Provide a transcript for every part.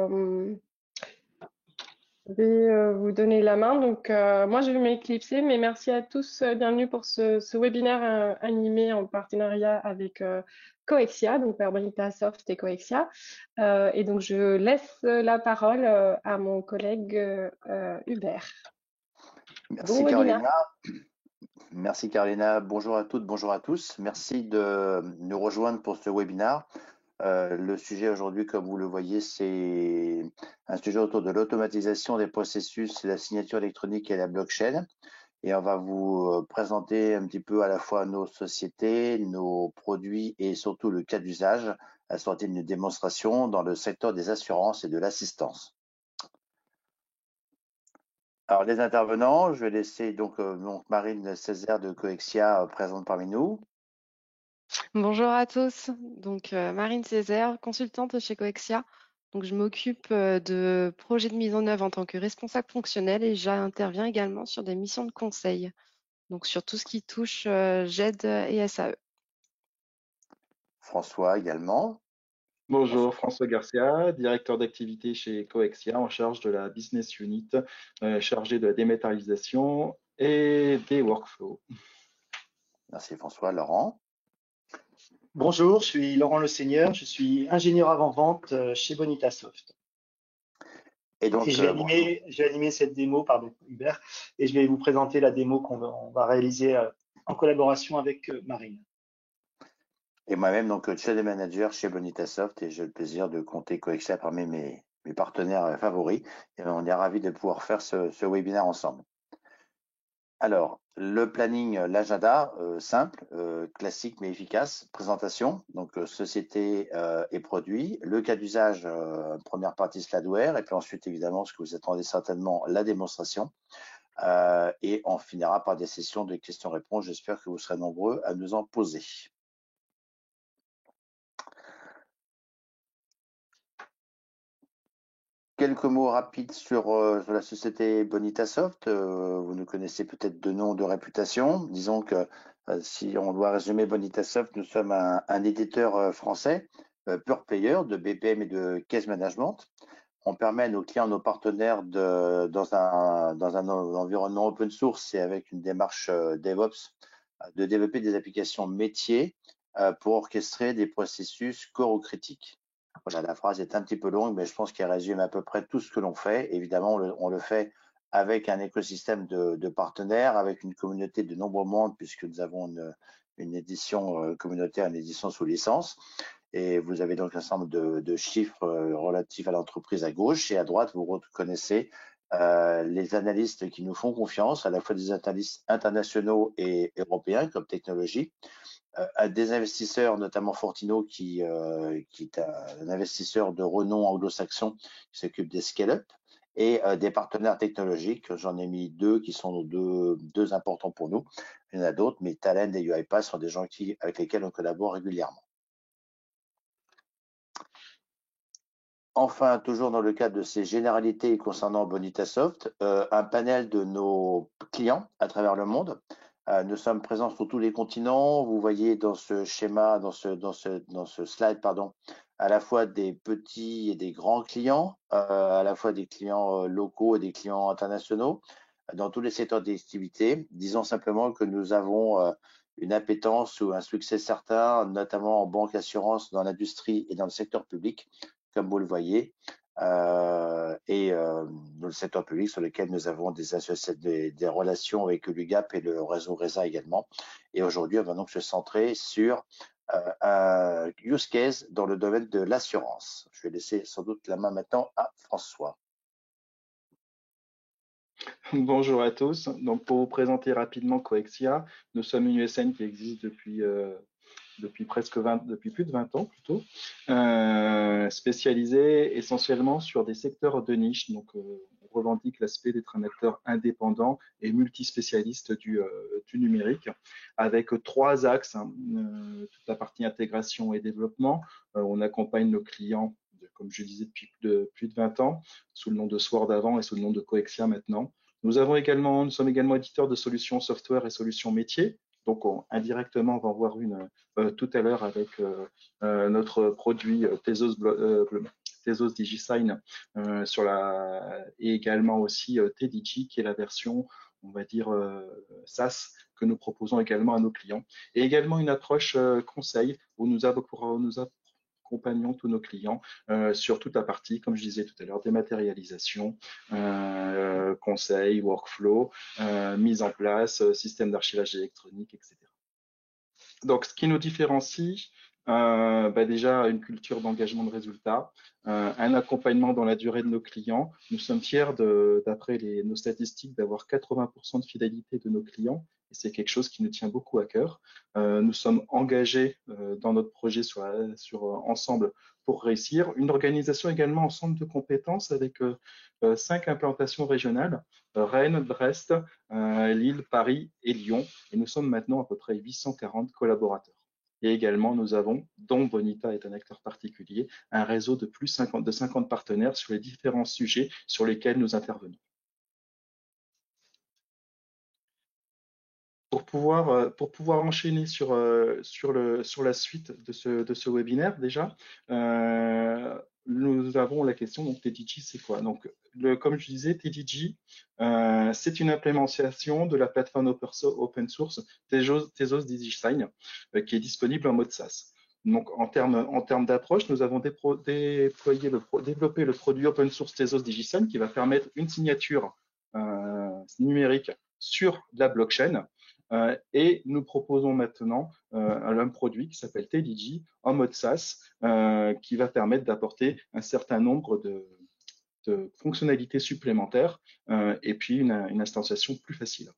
vous donner la main. Donc, moi, je vais m'éclipser, mais merci à tous. Bienvenue pour ce webinaire animé en partenariat avec Coexia, donc Bonitasoft et Coexia. Et donc, je laisse la parole à mon collègue Hubert. Bon Merci webinaire. Carolina. Merci Carolina. Bonjour à toutes, bonjour à tous. Merci de nous rejoindre pour ce webinaire. Le sujet aujourd'hui, comme vous le voyez, c'est un sujet autour de l'automatisation des processus, la signature électronique et la blockchain. Et on va vous présenter un petit peu à la fois nos sociétés, nos produits et surtout le cas d'usage, assorti d'une démonstration dans le secteur des assurances et de l'assistance. Alors, les intervenants, je vais laisser donc Marine Césaire de Coexia présente parmi nous. Bonjour à tous, donc Marine Césaire, consultante chez Coexia. Donc je m'occupe de projets de mise en œuvre en tant que responsable fonctionnel et j'interviens également sur des missions de conseil, donc sur tout ce qui touche GED et SAE. François également. Bonjour, François Garcia, directeur d'activité chez Coexia, en charge de la business unit, chargé de la dématérialisation et des workflows. Merci François. Laurent. Bonjour, je suis Laurent Le Seigneur, je suis ingénieur avant-vente chez Bonitasoft. Et donc, je vais animer cette démo, pardon Hubert, et je vais vous présenter la démo qu'on va réaliser en collaboration avec Marine. Et moi-même, donc channel manager chez Bonitasoft, et j'ai le plaisir de compter Coexia parmi mes partenaires favoris. Et on est ravis de pouvoir faire ce webinaire ensemble. Alors, le planning, l'agenda, simple, classique mais efficace. Présentation, donc société et produits. Le cas d'usage, première partie Sladware, et puis ensuite, évidemment, ce que vous attendez certainement, la démonstration. Et on finira par des sessions de questions-réponses. J'espère que vous serez nombreux à nous en poser. Quelques mots rapides sur la société Bonitasoft. Vous nous connaissez peut-être de nom, de réputation. Disons que si on doit résumer Bonitasoft, nous sommes un éditeur français, pure player de BPM et de case management. On permet à nos clients, nos partenaires, dans un environnement open source et avec une démarche DevOps, de développer des applications métiers pour orchestrer des processus core ou critiques. Voilà, la phrase est un petit peu longue, mais je pense qu'elle résume à peu près tout ce que l'on fait. Évidemment, on le fait avec un écosystème de partenaires, avec une communauté de nombreux membres, puisque nous avons une édition communautaire, une édition sous licence. Et vous avez donc un certain nombre de chiffres relatifs à l'entreprise à gauche, et à droite, vous reconnaissez les analystes qui nous font confiance, à la fois des analystes internationaux et européens comme technologie, des investisseurs, notamment Fortino, qui est un investisseur de renom anglo-saxon qui s'occupe des scale-up, et des partenaires technologiques. J'en ai mis deux qui sont deux importants pour nous. Il y en a d'autres, mais Talend et UiPath sont des gens avec lesquels on collabore régulièrement. Enfin, toujours dans le cadre de ces généralités concernant Bonitasoft, un panel de nos clients à travers le monde. Nous sommes présents sur tous les continents. Vous voyez dans ce schéma, dans ce slide, pardon, à la fois des petits et des grands clients, à la fois des clients locaux et des clients internationaux, dans tous les secteurs d'activité. Disons simplement que nous avons une appétence ou un succès certain, notamment en banque, assurance, dans l'industrie et dans le secteur public, comme vous le voyez, et dans le secteur public sur lequel nous avons des relations avec l'UGAP et le réseau RESA également. Et aujourd'hui, on va donc se centrer sur un use case dans le domaine de l'assurance. Je vais laisser sans doute la main maintenant à François. Bonjour à tous. Donc, pour vous présenter rapidement Coexia, nous sommes une USN qui existe depuis plus de 20 ans plutôt, spécialisée essentiellement sur des secteurs de niche. Donc, on revendique l'aspect d'être un acteur indépendant et multispécialiste du numérique, avec trois axes, toute la partie intégration et développement. On accompagne nos clients, comme je disais, depuis plus de 20 ans, sous le nom de Sword avant et sous le nom de Coexia maintenant. Nous sommes également éditeurs de solutions software et solutions métiers. Donc, indirectement, on va en voir une tout à l'heure avec notre produit Tezos DigiSign et également aussi TDG, qui est la version, on va dire, SaaS que nous proposons également à nos clients. Et également une approche conseil où nous accompagnons tous nos clients sur toute la partie, comme je disais tout à l'heure, dématérialisation, conseil, workflow, mise en place, système d'archivage électronique, etc. Donc, ce qui nous différencie, déjà une culture d'engagement de résultats, un accompagnement dans la durée de nos clients. Nous sommes fiers, d'après nos statistiques, d'avoir 80% de fidélité de nos clients, et c'est quelque chose qui nous tient beaucoup à cœur. Nous sommes engagés dans notre projet ensemble pour réussir. Une organisation également en centre de compétences avec 5 implantations régionales, Rennes, Brest, Lille, Paris et Lyon, et nous sommes maintenant à peu près 840 collaborateurs. Et également, nous avons, dont Bonita est un acteur particulier, un réseau de de 50 partenaires sur les différents sujets sur lesquels nous intervenons. Pour pouvoir enchaîner sur la suite de ce webinaire, déjà, nous avons la question, donc TDG, c'est quoi? Donc, comme je disais, TDG, c'est une implémentation de la plateforme open source Tezos DigiSign, qui est disponible en mode SaaS. Donc, en termes d'approche, nous avons développé le produit open source Tezos DigiSign qui va permettre une signature numérique sur la blockchain. Et nous proposons maintenant un produit qui s'appelle TDG en mode SaaS, qui va permettre d'apporter un certain nombre de fonctionnalités supplémentaires et puis une instantiation plus facile.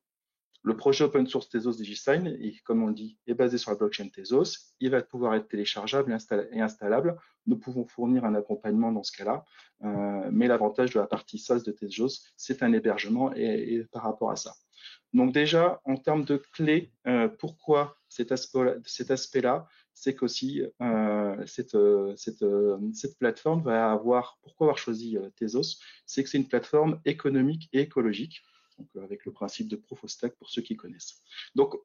Le projet open source Tezos DigiSign, comme on le dit, est basé sur la blockchain Tezos. Il va pouvoir être téléchargeable et installable. Nous pouvons fournir un accompagnement dans ce cas-là, mais l'avantage de la partie SaaS de Tezos, c'est un hébergement et par rapport à ça. Donc déjà, en termes de clés, pourquoi cet aspect-là, c'est qu'aussi cette plateforme va pourquoi avoir choisi Tezos, c'est que c'est une plateforme économique et écologique, donc avec le principe de Proof of Stake pour ceux qui connaissent. Donc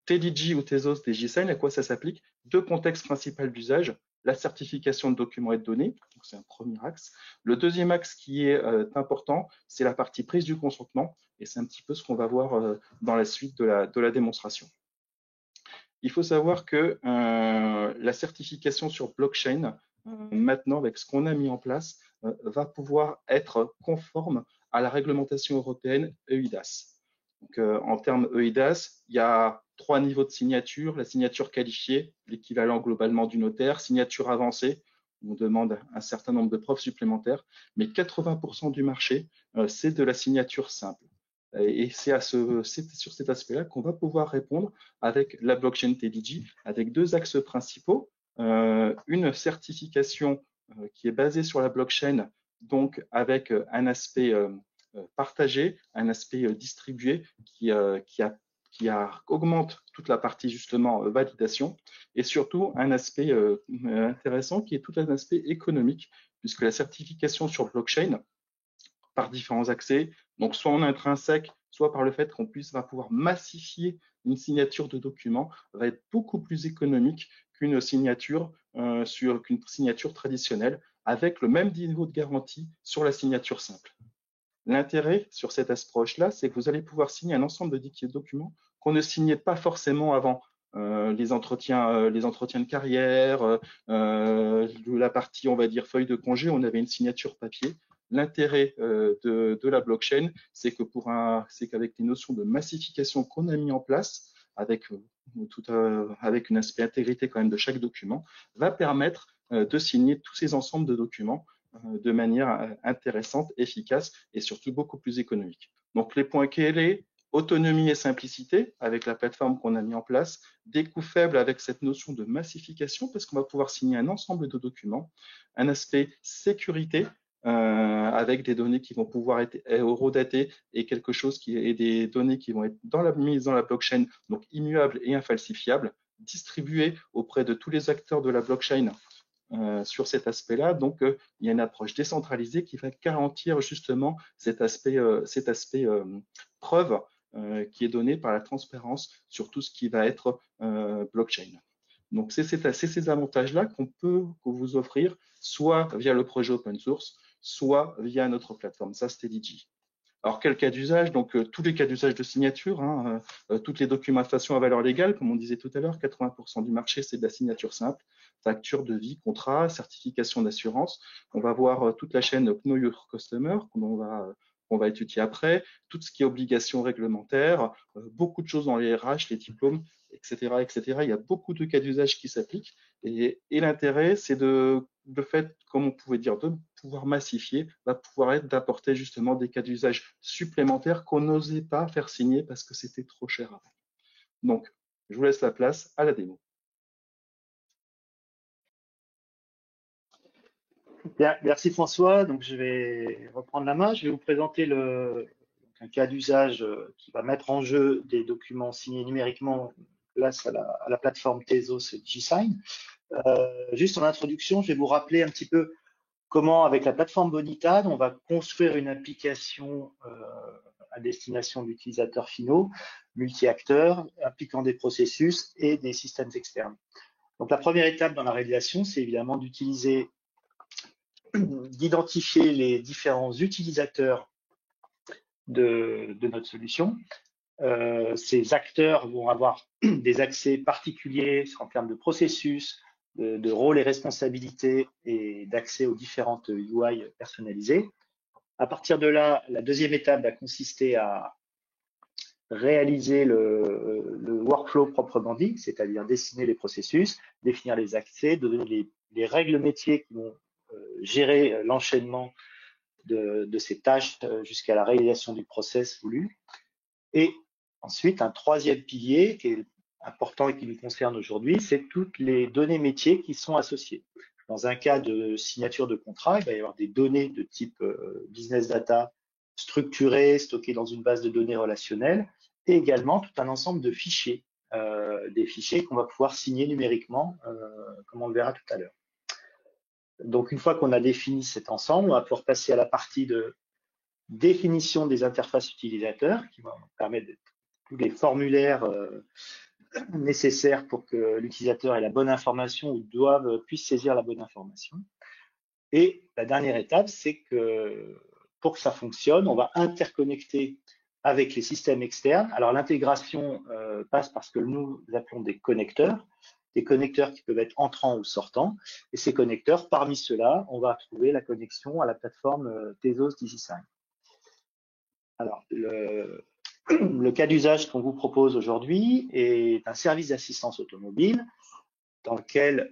TDG ou Tezos DigiSign, à quoi ça s'applique? 2 contextes principaux d'usage, la certification de documents et de données, c'est un premier axe. Le deuxième axe qui est important, c'est la partie prise du consentement, et c'est un petit peu ce qu'on va voir dans la suite de la démonstration. Il faut savoir que la certification sur blockchain, maintenant avec ce qu'on a mis en place, va pouvoir être conforme à la réglementation européenne EIDAS. Donc, en termes EIDAS, il y a 3 niveaux de signature. La signature qualifiée, l'équivalent globalement du notaire. Signature avancée, on demande un certain nombre de preuves supplémentaires. Mais 80% du marché, c'est de la signature simple. Et c'est sur cet aspect-là qu'on va pouvoir répondre avec la blockchain TDG, avec 2 axes principaux. Une certification qui est basée sur la blockchain, donc avec un aspect partagé, un aspect distribué qui augmente toute la partie justement validation, et surtout un aspect intéressant qui est tout un aspect économique, puisque la certification sur blockchain, par différents accès, donc soit en intrinsèque, soit par le fait qu'on va pouvoir massifier une signature de document, va être beaucoup plus économique qu'une signature traditionnelle, avec le même niveau de garantie sur la signature simple. L'intérêt sur cette approche-là, c'est que vous allez pouvoir signer un ensemble de documents qu'on ne signait pas forcément avant. Les entretiens de carrière, la partie, on va dire, feuille de congé, on avait une signature papier. L'intérêt de la blockchain, c'est qu'avec les notions de massification qu'on a mis en place, avec un aspect intégrité quand même de chaque document, va permettre de signer tous ces ensembles de documents de manière intéressante, efficace et surtout beaucoup plus économique. Donc les points clés, autonomie et simplicité avec la plateforme qu'on a mis en place, des coûts faibles avec cette notion de massification parce qu'on va pouvoir signer un ensemble de documents, un aspect sécurité avec des données qui vont pouvoir être horodatées et des données qui vont être mises dans la blockchain, donc immuables et infalsifiables, distribuées auprès de tous les acteurs de la blockchain sur cet aspect-là. Donc, il y a une approche décentralisée qui va garantir justement cet aspect preuve qui est donné par la transparence sur tout ce qui va être blockchain. Donc, c'est ces avantages-là qu'on peut vous offrir, soit via le projet open source, soit via notre plateforme SaaS-Teledigi. Alors, quel cas d'usage? Donc, tous les cas d'usage de signature, hein, toutes les documentations à valeur légale, comme on disait tout à l'heure, 80% du marché, c'est de la signature simple, facture, devis, contrat, certification d'assurance. On va voir toute la chaîne Know Your Customer, qu'on va étudier après, tout ce qui est obligations réglementaires, beaucoup de choses dans les RH, les diplômes, etc., etc. Il y a beaucoup de cas d'usage qui s'appliquent et l'intérêt, c'est de fait, comme on pouvait dire, de pouvoir massifier, va pouvoir être d'apporter justement des cas d'usage supplémentaires qu'on n'osait pas faire signer parce que c'était trop cher avant. Donc, je vous laisse la place à la démo. Bien, merci François. Donc, je vais reprendre la main. Je vais vous présenter un cas d'usage qui va mettre en jeu des documents signés numériquement grâce à la plateforme Tezos DigiSign. Juste en introduction, je vais vous rappeler un petit peu comment, avec la plateforme Bonitad, on va construire une application à destination d'utilisateurs finaux, multi-acteurs, impliquant des processus et des systèmes externes. Donc, la première étape dans la réalisation, c'est évidemment d'identifier les différents utilisateurs de notre solution. Ces acteurs vont avoir des accès particuliers en termes de processus, de rôles et responsabilités et d'accès aux différentes UI personnalisées. À partir de là, la deuxième étape va consister à réaliser le workflow proprement dit, c'est-à-dire dessiner les processus, définir les accès, donner les règles métiers qui vont gérer l'enchaînement de ces tâches jusqu'à la réalisation du process voulu. Et ensuite, un troisième pilier qui est important et qui nous concerne aujourd'hui, c'est toutes les données métiers qui sont associées. Dans un cas de signature de contrat, il va y avoir des données de type business data structurées, stockées dans une base de données relationnelle, et également tout un ensemble de fichiers, des fichiers qu'on va pouvoir signer numériquement, comme on le verra tout à l'heure. Donc, une fois qu'on a défini cet ensemble, on va pouvoir passer à la partie de définition des interfaces utilisateurs, qui va nous permettre de tous les formulaires nécessaires pour que l'utilisateur ait la bonne information ou puisse saisir la bonne information. Et la dernière étape, c'est que pour que ça fonctionne, on va interconnecter avec les systèmes externes. Alors l'intégration passe par ce que nous appelons des connecteurs qui peuvent être entrants ou sortants. Et ces connecteurs, parmi ceux-là, on va trouver la connexion à la plateforme Tezos DigiSign. Alors, le cas d'usage qu'on vous propose aujourd'hui est un service d'assistance automobile dans lequel,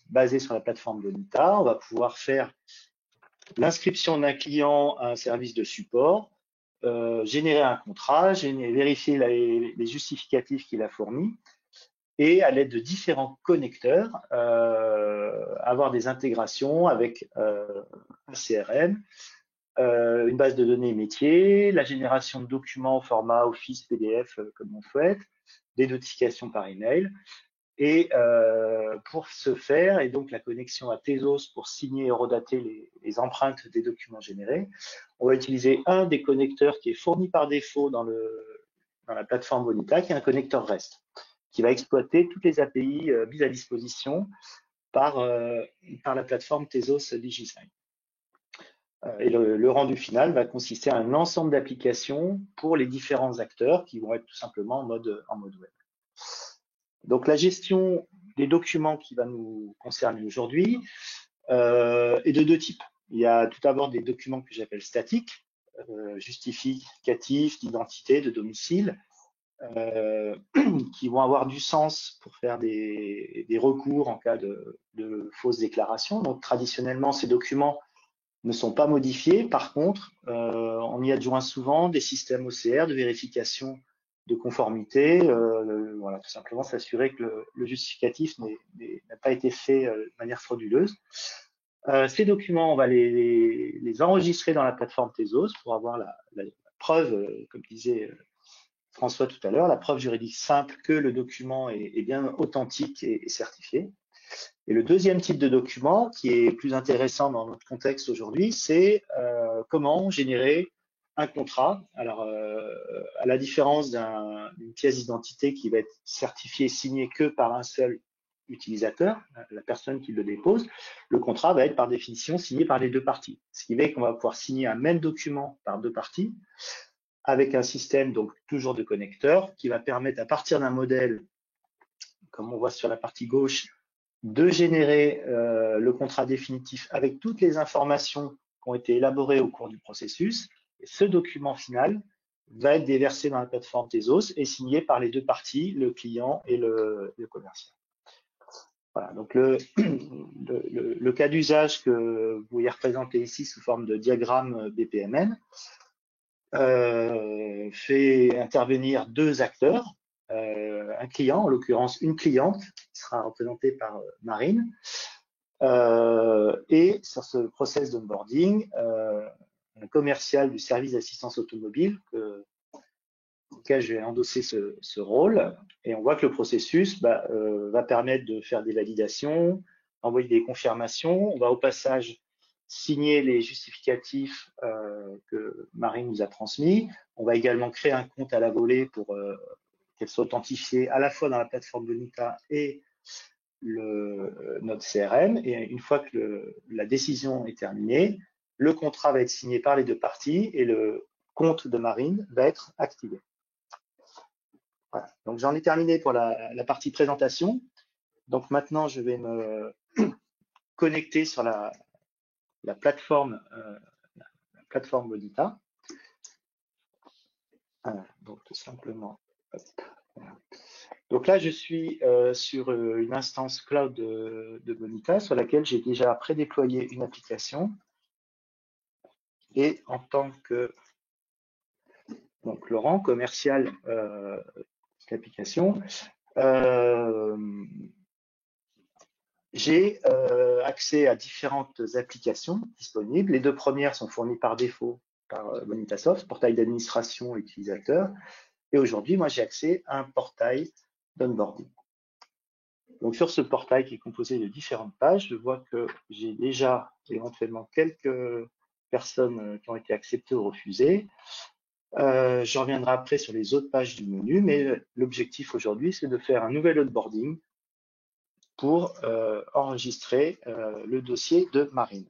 basé sur la plateforme Bonita, on va pouvoir faire l'inscription d'un client à un service de support, générer un contrat, vérifier les justificatifs qu'il a fournis, et à l'aide de différents connecteurs, avoir des intégrations avec un CRM, une base de données métier, la génération de documents au format Office, PDF, comme on souhaite, des notifications par email. Et pour ce faire, et donc la connexion à Tezos pour signer et redater les empreintes des documents générés, on va utiliser un des connecteurs qui est fourni par défaut dans la plateforme Bonita, qui est un connecteur REST, qui va exploiter toutes les API mises à disposition par la plateforme Tezos DigiSign. Et le rendu final va consister à un ensemble d'applications pour les différents acteurs qui vont être tout simplement en mode web. Donc la gestion des documents qui va nous concerner aujourd'hui est de deux types. Il y a tout d'abord des documents que j'appelle statiques, justificatifs d'identité, de domicile, qui vont avoir du sens pour faire des recours en cas de fausses déclarations. Donc traditionnellement, ces documents ne sont pas modifiés. Par contre, on y adjoint souvent des systèmes OCR de vérification de conformité, voilà, tout simplement s'assurer que le justificatif n'a pas été fait de manière frauduleuse. Ces documents, on va les enregistrer dans la plateforme Tezos pour avoir la preuve, comme disait François tout à l'heure, la preuve juridique simple que le document est bien authentique et certifié. Et le deuxième type de document, qui est plus intéressant dans notre contexte aujourd'hui, c'est comment générer un contrat. Alors, à la différence d'une pièce d'identité qui va être certifiée et signée que par un seul utilisateur, la personne qui le dépose, le contrat va être par définition signé par les deux parties. Ce qui fait qu'on va pouvoir signer un même document par deux parties avec un système donc toujours de connecteurs qui va permettre à partir d'un modèle, comme on voit sur la partie gauche, de générer le contrat définitif avec toutes les informations qui ont été élaborées au cours du processus. Et ce document final va être déversé dans la plateforme Tezos et signé par les deux parties, le client et le commercial. Voilà, donc le cas d'usage que vous voyez représenté ici sous forme de diagramme BPMN fait intervenir deux acteurs, un client, en l'occurrence une cliente, qui sera représentée par Marine, et sur ce process d'onboarding, un commercial du service d'assistance automobile auquel je vais endosser ce rôle, et on voit que le processus va permettre de faire des validations, envoyer des confirmations. On va au passage signer les justificatifs que Marine nous a transmis. On va également créer un compte à la volée pour qu'elle soit authentifiée à la fois dans la plateforme Bonita et notre CRM. Et une fois que la décision est terminée, le contrat va être signé par les deux parties et le compte de Marine va être activé. Voilà. Donc j'en ai terminé pour la partie présentation. Donc maintenant, je vais me connecter sur la plateforme Bonita. Donc tout simplement. Hop, voilà. Donc là, je suis sur une instance cloud de Bonita sur laquelle j'ai déjà prédéployé une application. Et en tant que Laurent, commercial d'application, j'ai accès à différentes applications disponibles. Les deux premières sont fournies par défaut par Bonitasoft, portail d'administration utilisateur. Et aujourd'hui, moi, j'ai accès à un portail d'onboarding. Donc, sur ce portail qui est composé de différentes pages, je vois que j'ai déjà éventuellement quelques personnes qui ont été acceptées ou refusées. Je reviendrai après sur les autres pages du menu, mais l'objectif aujourd'hui, c'est de faire un nouvel onboarding pour enregistrer le dossier de Marine.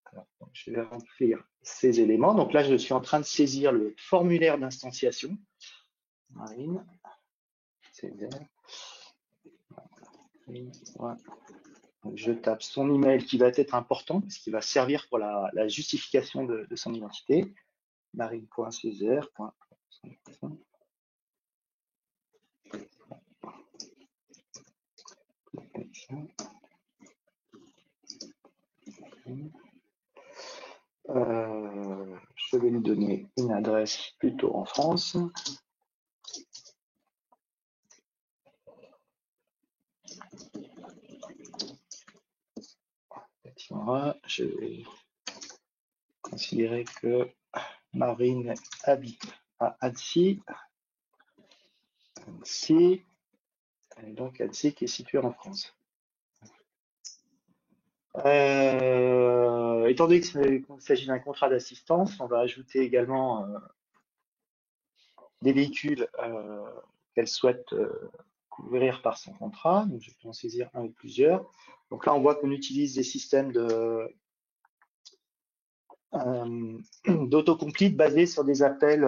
Alors, donc, je vais remplir ces éléments. Donc là, je suis en train de saisir le formulaire d'instanciation. Marine, je tape son email qui va être important parce qu'il va servir pour la justification de son identité. Marine.césaire. Je vais lui donner une adresse plutôt en France. Je vais considérer que Marine habite à Annecy. Annecy, et donc Annecy qui est située en France. Étant donné qu'il s'agit d'un contrat d'assistance, on va ajouter également des véhicules qu'elle souhaite couvrir par son contrat. Donc, je peux en saisir un ou plusieurs. Donc là, on voit qu'on utilise des systèmes d'autocomplete basés sur des appels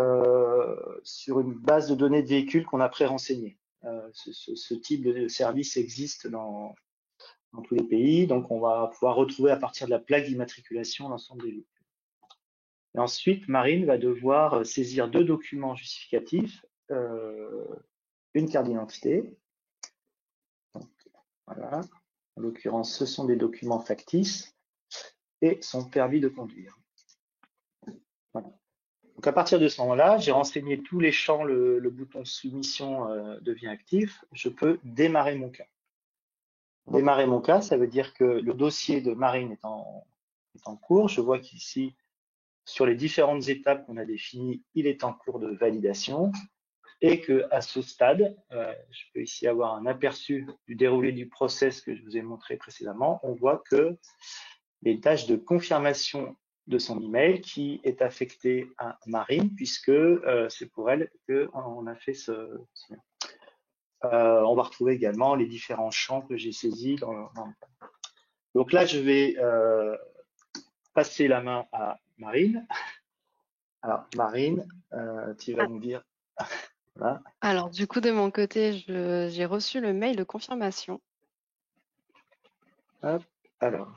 sur une base de données de véhicules qu'on a pré-renseignés. Ce type de service existe dans tous les pays, donc on va pouvoir retrouver à partir de la plaque d'immatriculation l'ensemble des véhicules. Et ensuite, Marine va devoir saisir deux documents justificatifs, une carte d'identité. Voilà. En l'occurrence, ce sont des documents factices et son permis de conduire. Voilà. Donc à partir de ce moment-là, j'ai renseigné tous les champs, le bouton soumission devient actif, je peux démarrer mon cas. Démarrer mon cas, ça veut dire que le dossier de Marine est en cours. Je vois qu'ici, sur les différentes étapes qu'on a définies, il est en cours de validation et qu'à ce stade, je peux ici avoir un aperçu du déroulé du process que je vous ai montré précédemment. On voit que les tâches de confirmation de son email qui est affectée à Marine puisque c'est pour elle qu'on a fait ce. on va retrouver également les différents champs que j'ai saisis Donc là, je vais passer la main à Marine. Alors, Marine, tu vas nous dire. Voilà. Alors, du coup, de mon côté, j'ai reçu le mail de confirmation. Hop, alors,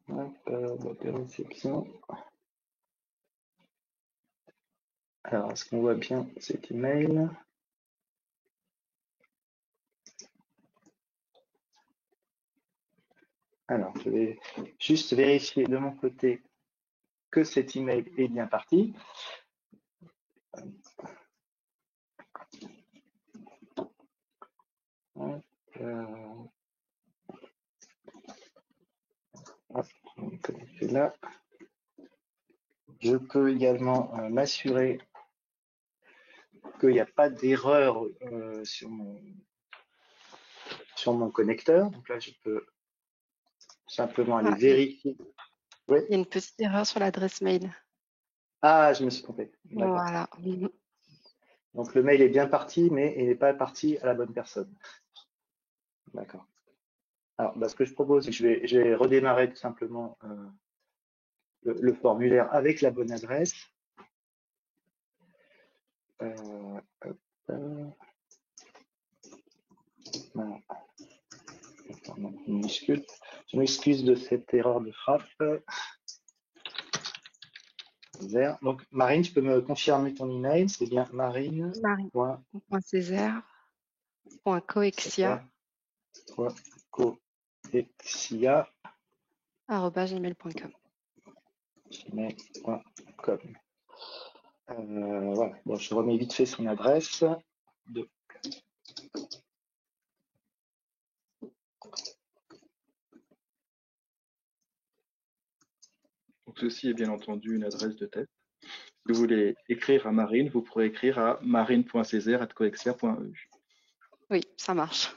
boîte de réception. Alors, est-ce qu'on voit bien cet email? Alors, je vais juste vérifier de mon côté que cet email est bien parti. Hop, je vais me connecter là. Je peux également m'assurer qu'il n'y a pas d'erreur sur mon connecteur. Donc là, je peux simplement aller vérifier. Oui. Il y a une petite erreur sur l'adresse mail. Ah, je me suis trompé. Voilà. Donc le mail est bien parti, mais il n'est pas parti à la bonne personne. D'accord. Alors, ce que je propose, c'est que je vais redémarrer tout simplement le formulaire avec la bonne adresse. Voilà. Minuscule. Je m'excuse de cette erreur de frappe. Vert. Donc, Marine, tu peux me confirmer ton email? C'est bien marine. Marine.césaire.coexia @gmail.com. Voilà. Bon, je remets vite fait son adresse. Donc, ceci est bien entendu une adresse de test. Si vous voulez écrire à Marine, vous pourrez écrire à marine.césaire@coexia.eu. Oui, ça marche.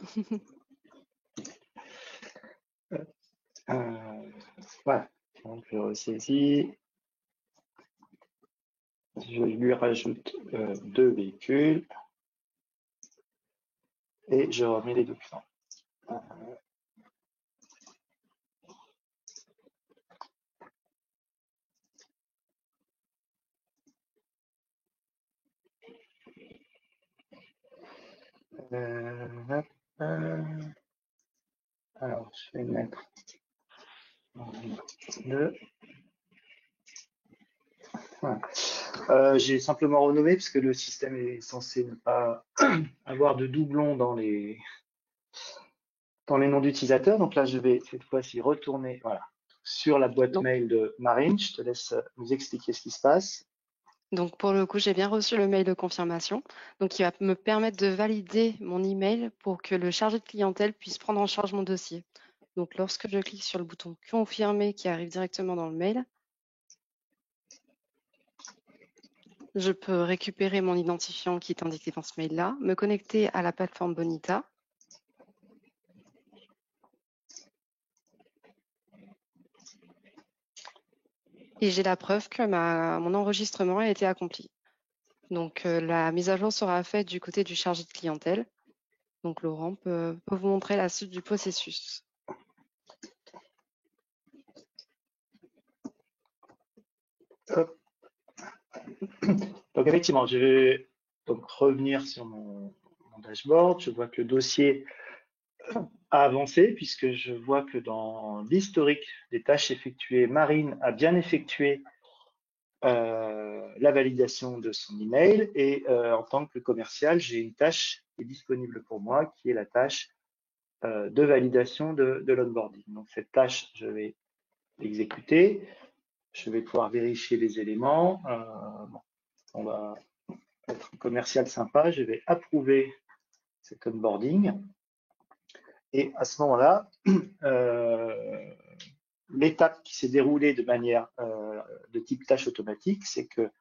Voilà. Donc, je ressaisis. Je lui rajoute 2 véhicules et je remets les documents. Alors, je vais mettre 2. Voilà. J'ai simplement renommé parce que le système est censé ne pas avoir de doublons dans les noms d'utilisateurs. Donc là, je vais cette fois-ci retourner sur la boîte mail de Marine. Je te laisse nous expliquer ce qui se passe. Donc, pour le coup, j'ai bien reçu le mail de confirmation. Donc, il va me permettre de valider mon email pour que le chargé de clientèle puisse prendre en charge mon dossier. Donc, lorsque je clique sur le bouton confirmer qui arrive directement dans le mail, je peux récupérer mon identifiant qui est indiqué dans ce mail-là, me connecter à la plateforme Bonita. Et j'ai la preuve que mon enregistrement a été accompli. Donc, la mise à jour sera faite du côté du chargé de clientèle. Donc, Laurent peut vous montrer la suite du processus. Hop. Donc, effectivement, je vais donc revenir sur mon dashboard. Je vois que le dossier a avancé puisque je vois que dans l'historique des tâches effectuées, Marine a bien effectué la validation de son email et en tant que commercial, j'ai une tâche qui est disponible pour moi qui est la tâche de validation de l'onboarding. Donc cette tâche, je vais l'exécuter. Je vais pouvoir vérifier les éléments. On va être commercial sympa. Je vais approuver cet onboarding. Et à ce moment-là, l'étape qui s'est déroulée de manière de type tâche automatique, c'est que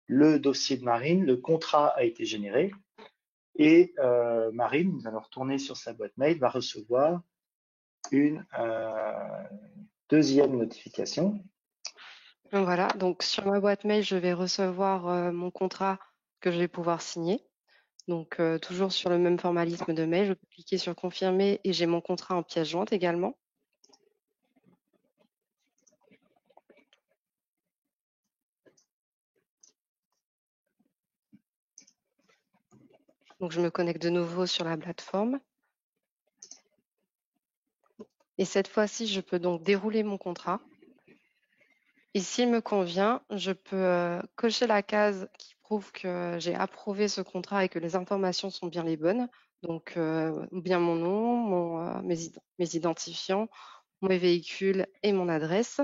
le dossier de Marine, le contrat a été généré et Marine, nous allons retourner sur sa boîte mail, va recevoir une deuxième notification. Voilà, donc sur ma boîte mail, je vais recevoir mon contrat que je vais pouvoir signer. Donc, toujours sur le même formalisme de mail, je peux cliquer sur confirmer et j'ai mon contrat en pièce jointe également. Donc, je me connecte de nouveau sur la plateforme. Et cette fois-ci, je peux donc dérouler mon contrat. Et s'il me convient, je peux cocher la case qui prouve que j'ai approuvé ce contrat et que les informations sont bien les bonnes. Donc, bien mon nom, mes identifiants, mes véhicules et mon adresse.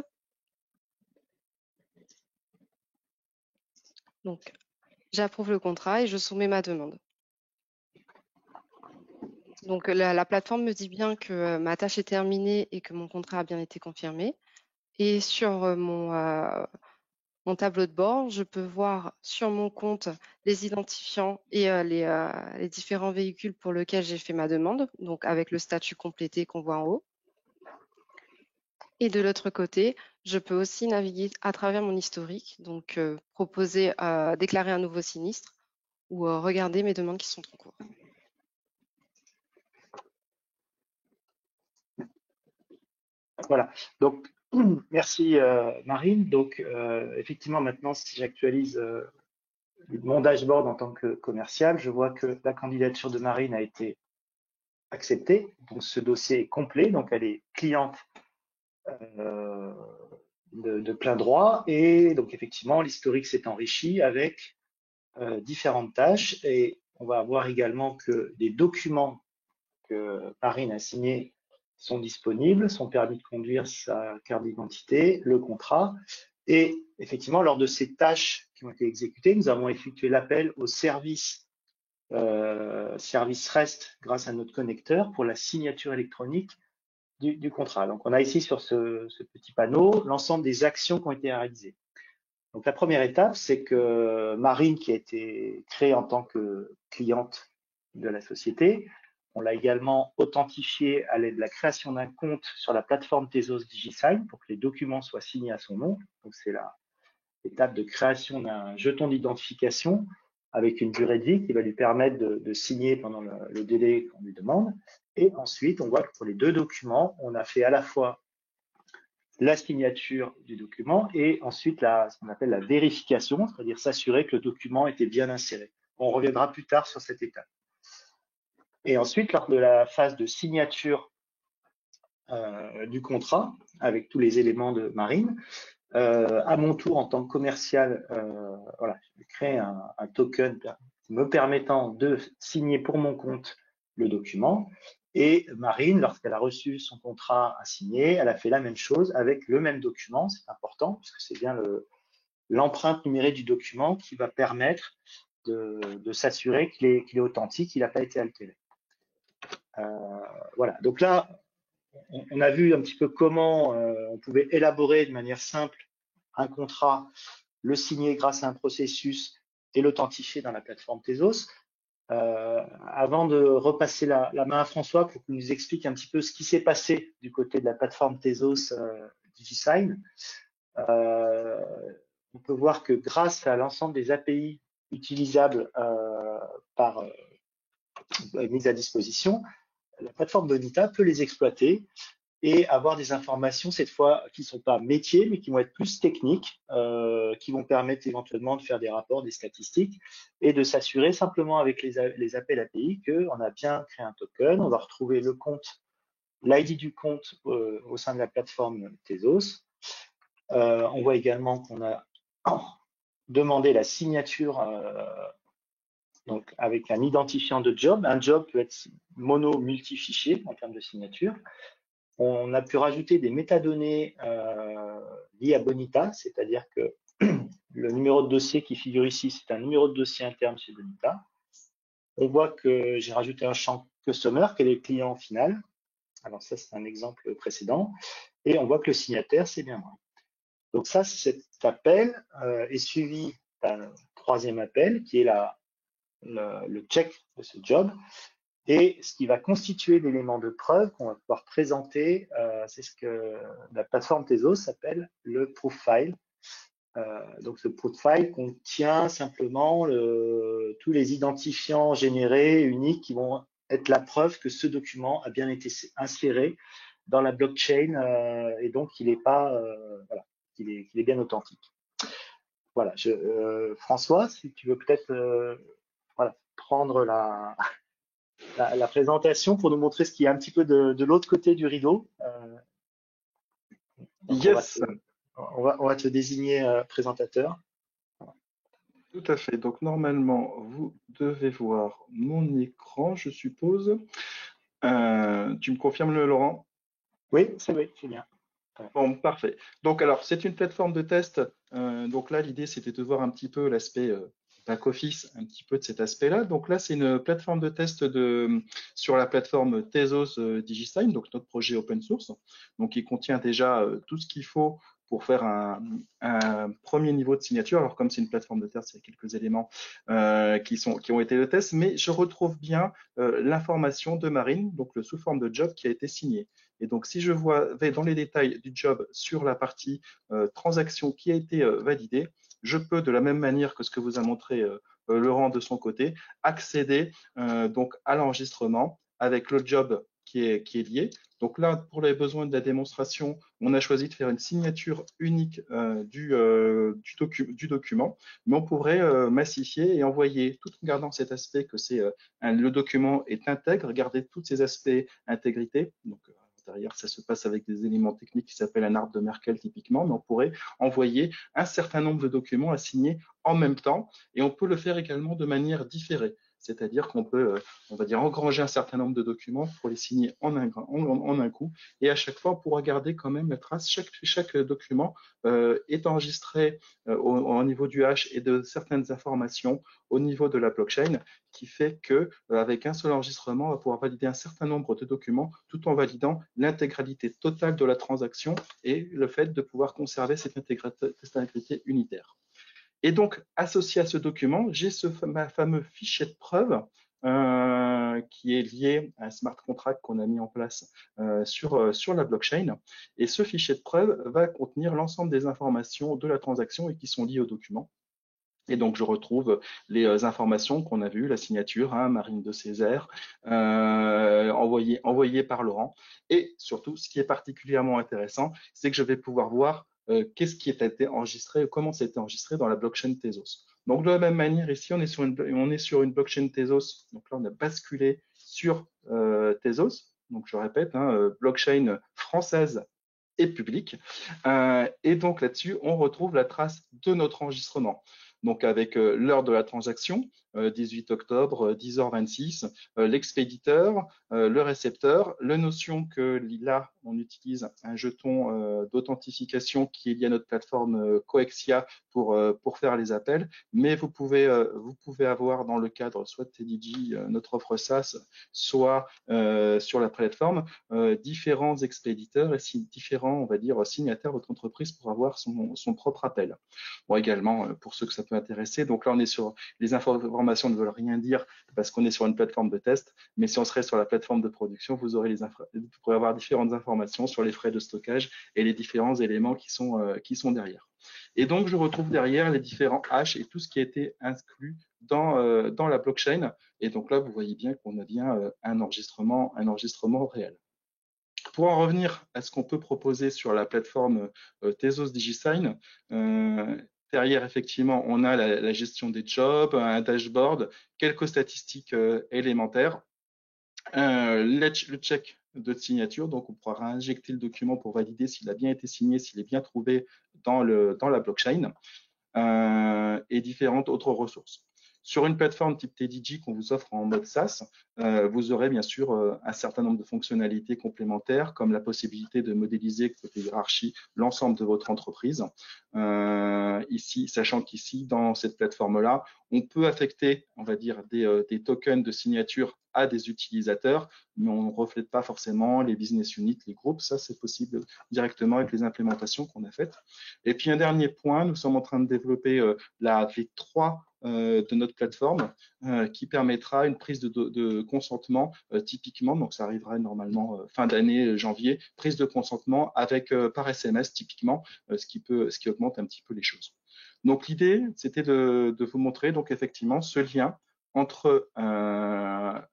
Donc, j'approuve le contrat et je soumets ma demande. Donc, la plateforme me dit bien que ma tâche est terminée et que mon contrat a bien été confirmé. Et sur mon tableau de bord, je peux voir sur mon compte les identifiants et les différents véhicules pour lesquels j'ai fait ma demande, donc avec le statut complété qu'on voit en haut. Et de l'autre côté, je peux aussi naviguer à travers mon historique, donc proposer, déclarer un nouveau sinistre ou regarder mes demandes qui sont en cours. Voilà, donc merci Marine. Donc effectivement maintenant si j'actualise mon dashboard en tant que commercial, je vois que la candidature de Marine a été acceptée. Donc ce dossier est complet, donc elle est cliente de plein droit et donc effectivement l'historique s'est enrichi avec différentes tâches et on va voir également que des documents que Marine a signés sont disponibles, son permis de conduire, sa carte d'identité, le contrat. Et effectivement, lors de ces tâches qui ont été exécutées, nous avons effectué l'appel au service REST grâce à notre connecteur pour la signature électronique du contrat. Donc, on a ici sur ce petit panneau l'ensemble des actions qui ont été réalisées. Donc, la première étape, c'est que Marine, qui a été créée en tant que cliente de la société, on l'a également authentifiée à l'aide de la création d'un compte sur la plateforme Tezos DigiSign pour que les documents soient signés à son nom. Donc, c'est l'étape de création d'un jeton d'identification avec une durée de vie qui va lui permettre de signer pendant le délai qu'on lui demande. Et ensuite, on voit que pour les deux documents, on a fait à la fois la signature du document et ensuite ce qu'on appelle la vérification, c'est-à-dire s'assurer que le document était bien inséré. On reviendra plus tard sur cette étape. Et ensuite, lors de la phase de signature du contrat, avec tous les éléments de Marine, à mon tour, en tant que commercial, voilà, je crée un token me permettant de signer pour mon compte le document. Et Marine, lorsqu'elle a reçu son contrat à signer, elle a fait la même chose avec le même document. C'est important puisque c'est bien l'empreinte numérique du document qui va permettre de s'assurer qu'il est authentique, qu'il n'a pas été altéré. Voilà. Donc là, on a vu un petit peu comment on pouvait élaborer de manière simple un contrat, le signer grâce à un processus et l'authentifier dans la plateforme Tezos. Avant de repasser la main à François pour qu'il nous explique un petit peu ce qui s'est passé du côté de la plateforme Tezos DigiSign, on peut voir que grâce à l'ensemble des API utilisables par mise à disposition, la plateforme Bonita peut les exploiter et avoir des informations cette fois qui ne sont pas métiers mais qui vont être plus techniques, qui vont permettre éventuellement de faire des rapports, des statistiques et de s'assurer simplement avec les appels API qu'on a bien créé un token. On va retrouver le compte, l'ID du compte au sein de la plateforme Tezos. On voit également qu'on a demandé la signature donc avec un identifiant de job. Un job peut être mono multi-fichier en termes de signature. On a pu rajouter des métadonnées liées à Bonita, c'est-à-dire que le numéro de dossier qui figure ici, c'est un numéro de dossier interne chez Bonita. On voit que j'ai rajouté un champ customer, qui est le client final. Alors ça, c'est un exemple précédent. Et on voit que le signataire, c'est bien moi. Donc ça, cet appel est suivi d'un troisième appel, qui est le check de ce job. Et ce qui va constituer l'élément de preuve qu'on va pouvoir présenter, c'est ce que la plateforme Tezos s'appelle le proof file. Donc ce put file contient simplement tous les identifiants générés uniques qui vont être la preuve que ce document a bien été inséré dans la blockchain et donc qu'il est pas voilà, qu'il est bien authentique. Voilà, François, si tu veux peut-être voilà, prendre la présentation pour nous montrer ce qui est un petit peu de l'autre côté du rideau. Yes. On va te désigner présentateur. Tout à fait. Donc, normalement, vous devez voir mon écran, je suppose. Tu me confirmes, Laurent? Oui, c'est bien. Bon, parfait. Donc, alors, c'est une plateforme de test. Donc là, l'idée, c'était de voir un petit peu l'aspect back-office, un petit peu de cet aspect-là. Donc là, c'est une plateforme de test sur la plateforme Tezos DigiSign, donc notre projet open source. Donc, il contient déjà tout ce qu'il faut pour faire un premier niveau de signature. Alors, comme c'est une plateforme de test, il y a quelques éléments qui ont été le test, mais je retrouve bien l'information de Marine, donc sous forme de job qui a été signé. Et donc, si je vais dans les détails du job sur la partie transaction qui a été validée, je peux, de la même manière que ce que vous a montré Laurent de son côté, accéder donc à l'enregistrement avec le job qui est lié. Donc là, pour les besoins de la démonstration, on a choisi de faire une signature unique du document, mais on pourrait massifier et envoyer, tout en gardant cet aspect que le document est intègre, garder tous ces aspects intégrité. Donc, derrière, ça se passe avec des éléments techniques qui s'appellent un arbre de Merkle typiquement, mais on pourrait envoyer un certain nombre de documents à signer en même temps, et on peut le faire également de manière différée. C'est-à-dire qu'on peut, on va dire, engranger un certain nombre de documents pour les signer en un coup. Et à chaque fois, on pourra garder quand même la trace. Chaque document est enregistré au niveau du hash et de certaines informations au niveau de la blockchain, qui fait que avec un seul enregistrement, on va pouvoir valider un certain nombre de documents tout en validant l'intégralité totale de la transaction et le fait de pouvoir conserver cette intégrité unitaire. Et donc, associé à ce document, j'ai ce fameux fichier de preuve qui est lié à un smart contract qu'on a mis en place sur la blockchain. Et ce fichier de preuve va contenir l'ensemble des informations de la transaction et qui sont liées au document. Et donc, je retrouve les informations qu'on a vues, la signature, Marine de Césaire, envoyée par Laurent. Et surtout, ce qui est particulièrement intéressant, c'est que je vais pouvoir voir qu'est-ce qui a été enregistré, comment ça a été enregistré dans la blockchain Tezos. Donc, de la même manière, ici, on est sur une blockchain Tezos. Donc là, on a basculé sur Tezos. Donc, je répète, blockchain française et publique. Et donc, là-dessus, on retrouve la trace de notre enregistrement. Donc, avec l'heure de la transaction, 18 octobre, 10h26, l'expéditeur, le récepteur, la notion que là, on utilise un jeton d'authentification qui est lié à notre plateforme Coexia pour faire les appels, mais vous pouvez avoir dans le cadre soit de TDG, notre offre SaaS, soit sur la plateforme, différents expéditeurs et différents, on va dire, signataires de votre entreprise pour avoir son propre appel. Bon, également, pour ceux que ça peut intéresser, donc là, on est sur les informations ne veulent rien dire parce qu'on est sur une plateforme de test, mais si on serait sur la plateforme de production, vous pourrez avoir différentes informations sur les frais de stockage et les différents éléments qui sont derrière. Et donc, je retrouve derrière les différents hashes et tout ce qui a été inclus dans la blockchain. Et donc là, vous voyez bien qu'on a bien un enregistrement réel. Pour en revenir à ce qu'on peut proposer sur la plateforme Tezos DigiSign, derrière, effectivement, on a la gestion des jobs, un dashboard, quelques statistiques élémentaires, le check de signature, donc on pourra injecter le document pour valider s'il a bien été signé, s'il est bien trouvé dans la blockchain, et différentes autres ressources. Sur une plateforme type TDG qu'on vous offre en mode SaaS, vous aurez bien sûr un certain nombre de fonctionnalités complémentaires, comme la possibilité de modéliser côté hiérarchie l'ensemble de votre entreprise. Ici, sachant qu'ici, dans cette plateforme-là, on peut affecter, on va dire, des tokens de signature à des utilisateurs, mais on ne reflète pas forcément les business units, les groupes. Ça, c'est possible directement avec les implémentations qu'on a faites. Et puis, un dernier point, nous sommes en train de développer les 3 de notre plateforme qui permettra une prise de consentement typiquement, donc ça arrivera normalement fin d'année, janvier, prise de consentement avec par SMS typiquement, ce qui augmente un petit peu les choses. Donc l'idée, c'était de vous montrer donc effectivement ce lien entre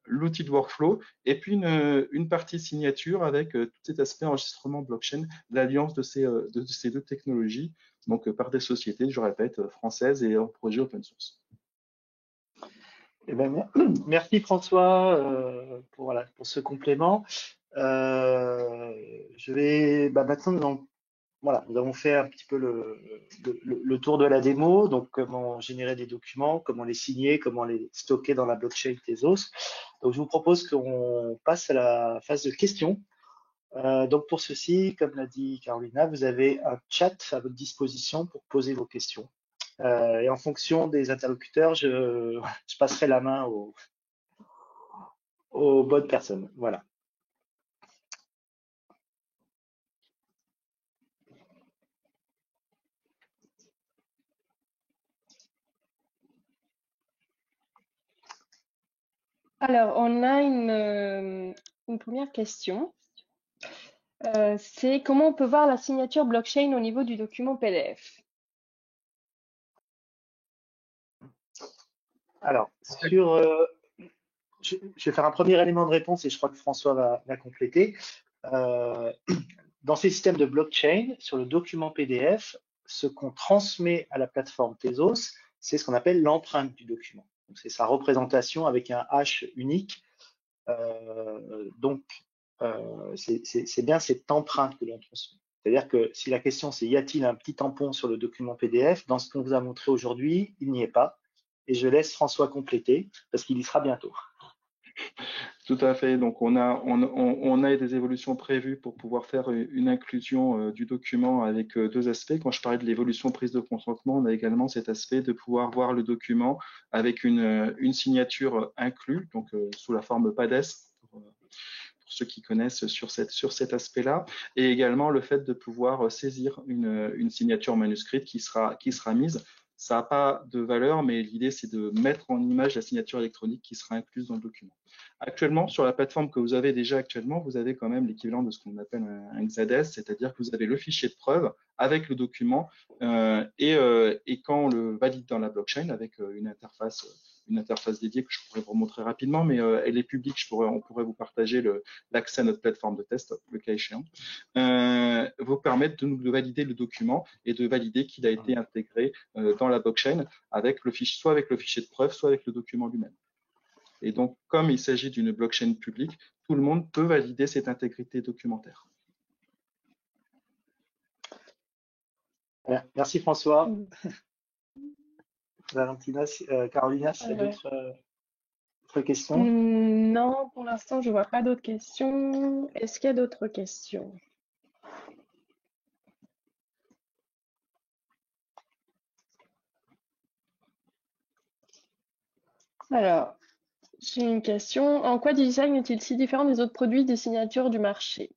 l'outil de workflow et puis une partie signature avec tout cet aspect enregistrement blockchain, l'alliance de ces deux technologies, donc par des sociétés, je répète, françaises et en projet open source. Eh ben, merci François pour ce complément. Je vais maintenant nous avons fait un petit peu le tour de la démo, donc comment générer des documents, comment les signer, comment les stocker dans la blockchain Tezos. Donc je vous propose qu'on passe à la phase de questions. Donc pour ceci, comme l'a dit Carolina, vous avez un chat à votre disposition pour poser vos questions. Et en fonction des interlocuteurs, je passerai la main aux bonnes personnes. Voilà. Alors, on a une première question. C'est comment on peut voir la signature blockchain au niveau du document PDF? Alors, je vais faire un premier élément de réponse et je crois que François va compléter. Dans ces systèmes de blockchain, sur le document PDF, ce qu'on transmet à la plateforme Tezos, c'est ce qu'on appelle l'empreinte du document. C'est sa représentation avec un hash unique. C'est bien cette empreinte que l'on transmet. C'est-à-dire que si la question c'est y a-t-il un petit tampon sur le document PDF, dans ce qu'on vous a montré aujourd'hui, il n'y est pas. Et je laisse François compléter parce qu'il y sera bientôt. Tout à fait. Donc, on a des évolutions prévues pour pouvoir faire une inclusion du document avec deux aspects. Quand je parlais de l'évolution prise de consentement, on a également cet aspect de pouvoir voir le document avec une signature inclue, donc sous la forme PADES, pour ceux qui connaissent sur cet aspect-là, et également le fait de pouvoir saisir une signature manuscrite qui sera mise. Ça n'a pas de valeur, mais l'idée, c'est de mettre en image la signature électronique qui sera incluse dans le document. Actuellement, sur la plateforme que vous avez déjà actuellement, vous avez quand même l'équivalent de ce qu'on appelle un XADES, c'est-à-dire que vous avez le fichier de preuve avec le document et quand on le valide dans la blockchain avec une interface dédiée que je pourrais vous montrer rapidement, mais elle est publique, on pourrait vous partager l'accès à notre plateforme de test, le cas échéant, vous permettre de valider le document et de valider qu'il a été intégré dans la blockchain soit avec le fichier de preuve, soit avec le document lui-même. Et donc, comme il s'agit d'une blockchain publique, tout le monde peut valider cette intégrité documentaire. Merci François. Valentina, Carolina, s'il y a d'autres questions? Non, pour l'instant, je ne vois pas d'autres questions. Est-ce qu'il y a d'autres questions? Alors, j'ai une question. En quoi DigiSign est-il si différent des autres produits des signatures du marché,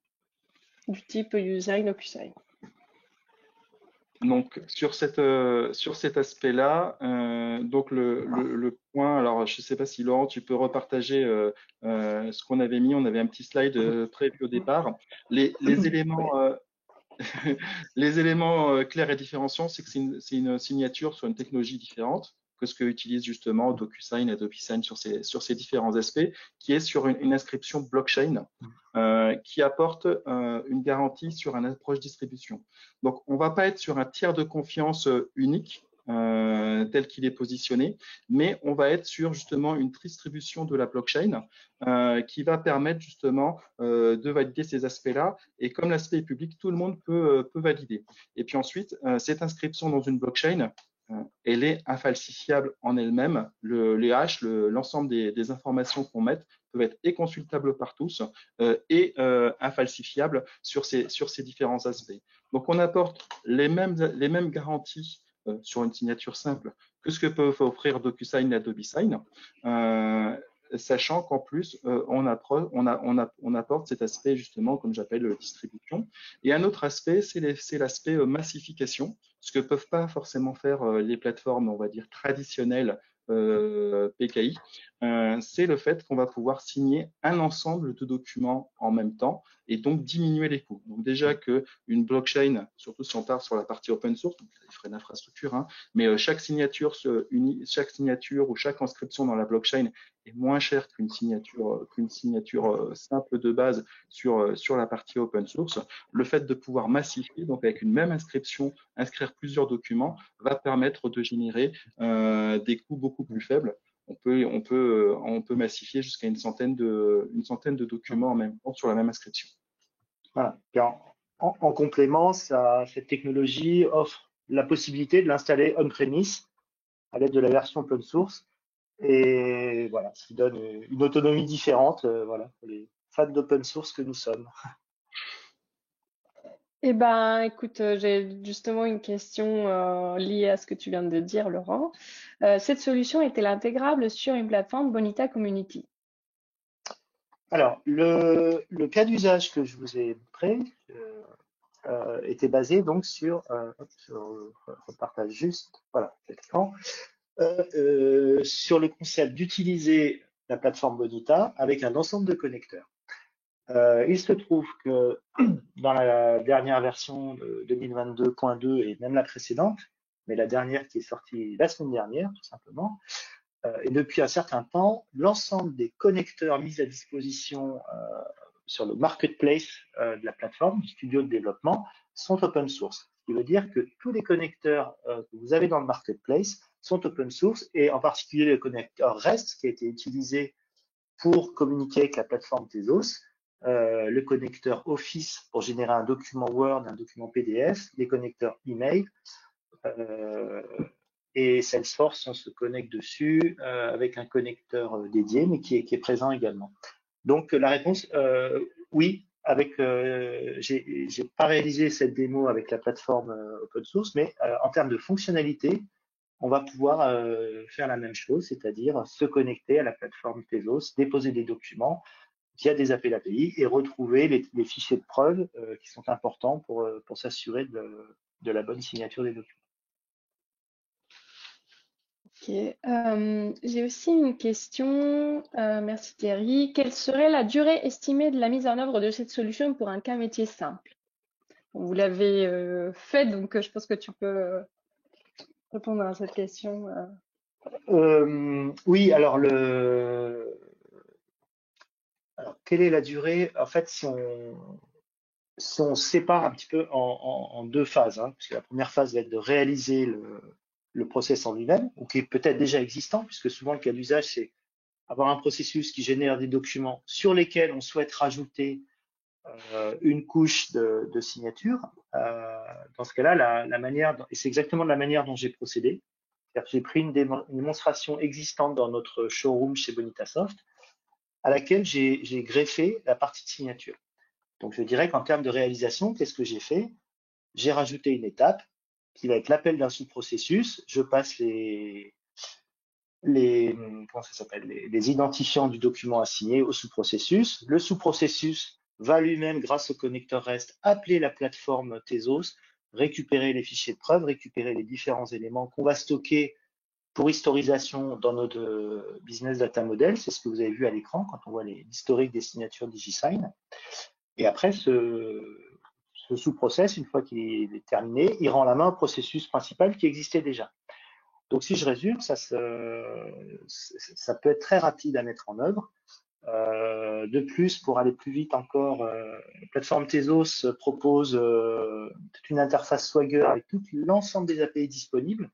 du type USign, DocuSign? Donc sur cet aspect-là, donc le point, alors je ne sais pas si Laurent, tu peux repartager ce qu'on avait mis. On avait un petit slide prévu au départ. Les éléments, les éléments clairs et différenciants, c'est que c'est une signature sur une technologie différente que ce que utilise justement DocuSign et DocuSign sur ces différents aspects, qui est sur une inscription blockchain qui apporte une garantie sur une approche distribution. Donc, on ne va pas être sur un tiers de confiance unique tel qu'il est positionné, mais on va être sur justement une distribution de la blockchain qui va permettre justement de valider ces aspects-là. Et comme l'aspect est public, tout le monde peut valider. Et puis ensuite, cette inscription dans une blockchain, elle est infalsifiable en elle-même. Les hash, l'ensemble des informations qu'on met peuvent être et consultables par tous et infalsifiables sur ces différents aspects. Donc, on apporte les mêmes garanties sur une signature simple que ce que peuvent offrir DocuSign et Adobe Sign. sachant qu'en plus, on apporte cet aspect justement, comme j'appelle, distribution. Et un autre aspect, c'est l'aspect massification, ce que peuvent pas forcément faire les plateformes, on va dire, traditionnelles PKI. C'est le fait qu'on va pouvoir signer un ensemble de documents en même temps et donc diminuer les coûts. Donc déjà qu'une blockchain, surtout si on part sur la partie open source, donc les frais d'infrastructure, hein, mais chaque signature ou chaque inscription dans la blockchain est moins chère qu'une signature simple de base sur la partie open source. Le fait de pouvoir massifier, donc avec une même inscription, inscrire plusieurs documents, va permettre de générer des coûts beaucoup plus faibles. On peut massifier jusqu'à une centaine de documents en même temps sur la même inscription. Voilà. En complément, cette technologie offre la possibilité de l'installer on-premise à l'aide de la version open source. Et voilà, ce qui donne une autonomie différente voilà, pour les fans d'open source que nous sommes. Eh ben, écoute, j'ai justement une question liée à ce que tu viens de dire, Laurent. Cette solution est-elle intégrable sur une plateforme Bonita Community? Alors, le cas d'usage que je vous ai montré était basé donc sur, je repartage juste, voilà, l'écran, sur le concept d'utiliser la plateforme Bonita avec un ensemble de connecteurs. Il se trouve que dans la dernière version de 2022.2 et même la précédente, mais la dernière qui est sortie la semaine dernière, tout simplement, et depuis un certain temps, l'ensemble des connecteurs mis à disposition sur le marketplace de la plateforme, du studio de développement, sont open source. Ce qui veut dire que tous les connecteurs que vous avez dans le marketplace sont open source, et en particulier le connecteur REST qui a été utilisé pour communiquer avec la plateforme Tezos, le connecteur Office pour générer un document Word, un document PDF, les connecteurs email, et Salesforce, on se connecte dessus avec un connecteur dédié, mais qui est présent également. Donc la réponse, oui, j'ai pas réalisé cette démo avec la plateforme open source, mais en termes de fonctionnalité, on va pouvoir faire la même chose, c'est-à-dire se connecter à la plateforme Tezos, déposer des documents via des appels API et retrouver les fichiers de preuve qui sont importants pour s'assurer de la bonne signature des documents. Ok. J'ai aussi une question. Merci Thierry. Quelle serait la durée estimée de la mise en œuvre de cette solution pour un cas métier simple? Bon, vous l'avez fait, donc je pense que tu peux répondre à cette question. Oui, alors quelle est la durée? En fait, si on sépare un petit peu en deux phases, hein, puisque la première phase va être de réaliser le process en lui-même, ou qui est peut-être déjà existant, puisque souvent le cas d'usage, c'est avoir un processus qui génère des documents sur lesquels on souhaite rajouter une couche de signature. Dans ce cas-là, la manière, et c'est exactement la manière dont j'ai procédé, c'est-à-dire que j'ai pris une démonstration existante dans notre showroom chez Bonitasoft, à laquelle j'ai greffé la partie de signature. Donc, je dirais qu'en termes de réalisation, qu'est-ce que j'ai fait? J'ai rajouté une étape qui va être l'appel d'un sous-processus. Je passe les identifiants du document à signer au sous-processus. Le sous-processus va lui-même, grâce au connecteur REST, appeler la plateforme Tezos, récupérer les fichiers de preuve, récupérer les différents éléments qu'on va stocker pour historisation dans notre business data model. C'est ce que vous avez vu à l'écran quand on voit l'historique des signatures DigiSign. Et après, ce sous-process, une fois qu'il est terminé, il rend la main au processus principal qui existait déjà. Donc, si je résume, ça peut être très rapide à mettre en œuvre. De plus, pour aller plus vite encore, la plateforme Tezos propose toute une interface Swagger avec tout l'ensemble des API disponibles,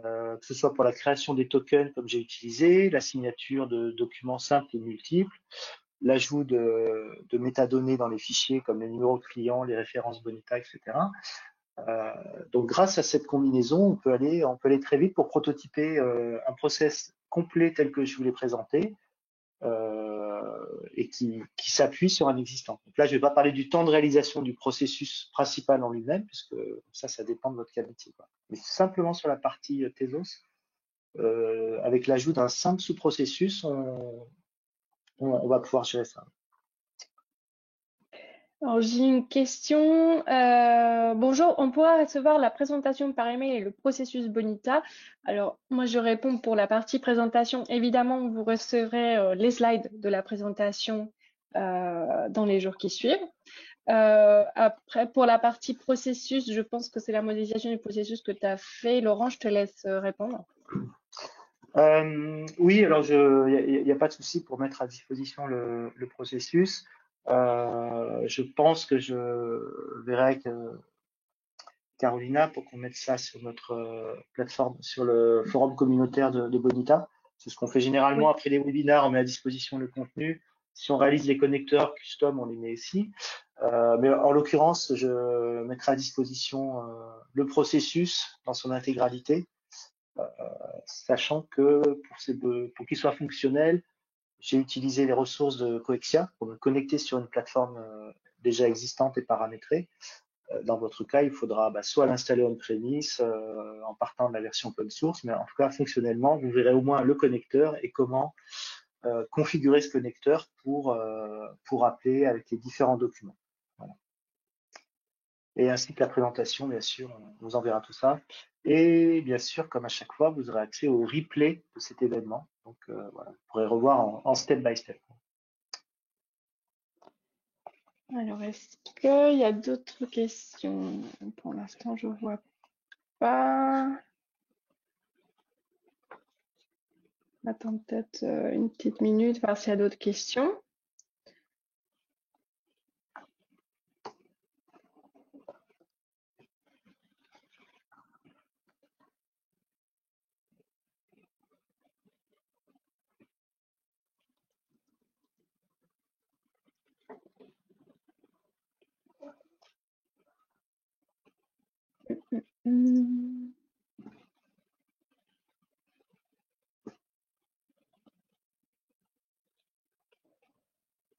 que ce soit pour la création des tokens comme j'ai utilisé, la signature de documents simples et multiples, l'ajout de métadonnées dans les fichiers comme les numéros de clients, les références Bonita, etc. Donc, grâce à cette combinaison, on peut aller très vite pour prototyper un process complet tel que je vous l'ai présenté et qui s'appuie sur un existant. Donc là, je ne vais pas parler du temps de réalisation du processus principal en lui-même, puisque ça dépend de votre cas métier, quoi. Mais simplement sur la partie Tezos, avec l'ajout d'un simple sous-processus, on va pouvoir gérer ça. Alors, j'ai une question. Bonjour, on pourra recevoir la présentation par email et le processus Bonita. Alors, moi, je réponds pour la partie présentation. Évidemment, vous recevrez les slides de la présentation dans les jours qui suivent. Après, pour la partie processus, je pense que c'est la modélisation du processus que tu as fait. Laurent, je te laisse répondre. Oui, alors il n'y a pas de souci pour mettre à disposition le processus. Je pense que je verrai avec Carolina pour qu'on mette ça sur notre plateforme, sur le forum communautaire de Bonita. C'est ce qu'on fait généralement après les webinaires, on met à disposition le contenu. Si on réalise les connecteurs custom, on les met ici. Mais en l'occurrence, je mettrai à disposition le processus dans son intégralité, sachant que pour qu'il soit fonctionnel, j'ai utilisé les ressources de Coexia pour me connecter sur une plateforme déjà existante et paramétrée. Dans votre cas, il faudra soit l'installer on-premise en partant de la version open source, mais en tout cas, fonctionnellement, vous verrez au moins le connecteur et comment configurer ce connecteur pour appeler avec les différents documents. Voilà. Et ainsi que la présentation, bien sûr, on vous enverra tout ça. Et bien sûr, comme à chaque fois, vous aurez accès au replay de cet événement. Donc voilà, vous pourrez revoir en step by step. Alors, est-ce qu'il y a d'autres questions? Pour l'instant, je ne vois pas. Attends peut-être une petite minute, voir s'il y a d'autres questions.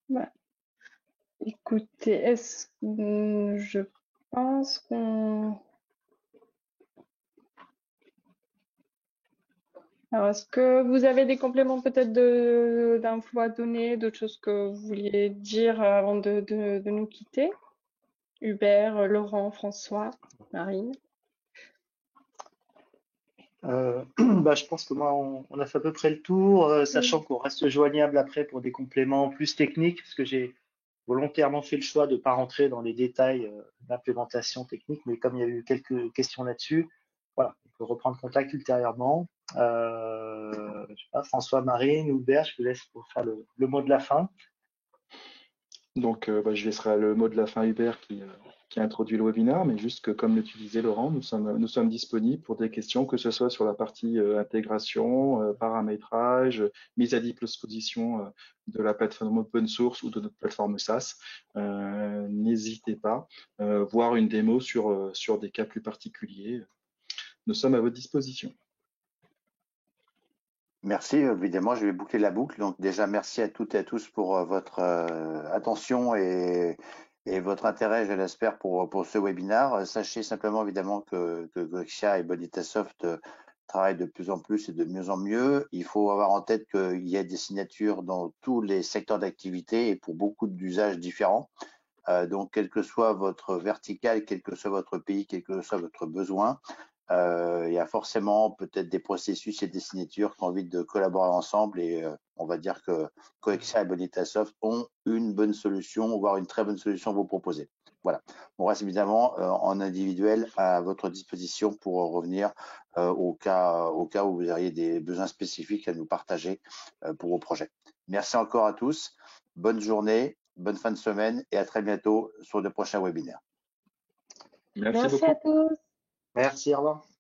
Bah, écoutez, je pense qu'on... Alors, est-ce que vous avez des compléments peut-être d'infos à donner, d'autres choses que vous vouliez dire avant de nous quitter? Hubert, Laurent, François, Marine. Je pense que moi, on a fait à peu près le tour, sachant qu'on reste joignable après pour des compléments plus techniques, parce que j'ai volontairement fait le choix de ne pas rentrer dans les détails d'implémentation technique, mais comme il y a eu quelques questions là-dessus, voilà, on peut reprendre contact ultérieurement. Je sais pas, François, Marine, Hubert, je vous laisse pour faire le mot de la fin. Donc, je laisserai le mot de la fin Hubert qui a introduit le webinaire, mais juste que, comme le disait Laurent, nous sommes disponibles pour des questions, que ce soit sur la partie intégration, paramétrage, mise à disposition de la plateforme open source ou de notre plateforme SaaS. N'hésitez pas, voir une démo sur des cas plus particuliers. Nous sommes à votre disposition. Merci, évidemment, je vais boucler la boucle. Donc déjà, merci à toutes et à tous pour votre attention et votre intérêt, je l'espère, pour ce webinaire. Sachez simplement, évidemment, que Coexia et Bonitasoft travaillent de plus en plus et de mieux en mieux. Il faut avoir en tête qu'il y a des signatures dans tous les secteurs d'activité et pour beaucoup d'usages différents. Donc, quel que soit votre vertical, quel que soit votre pays, quel que soit votre besoin, il y a forcément peut-être des processus et des signatures qui ont envie de collaborer ensemble et on va dire que Coexia et Bonitasoft ont une bonne solution, voire une très bonne solution à vous proposer. Voilà. On reste évidemment en individuel à votre disposition pour revenir au cas où vous auriez des besoins spécifiques à nous partager pour vos projets. Merci encore à tous. Bonne journée, bonne fin de semaine et à très bientôt sur de prochains webinaires. Merci beaucoup. À tous. Merci, au revoir.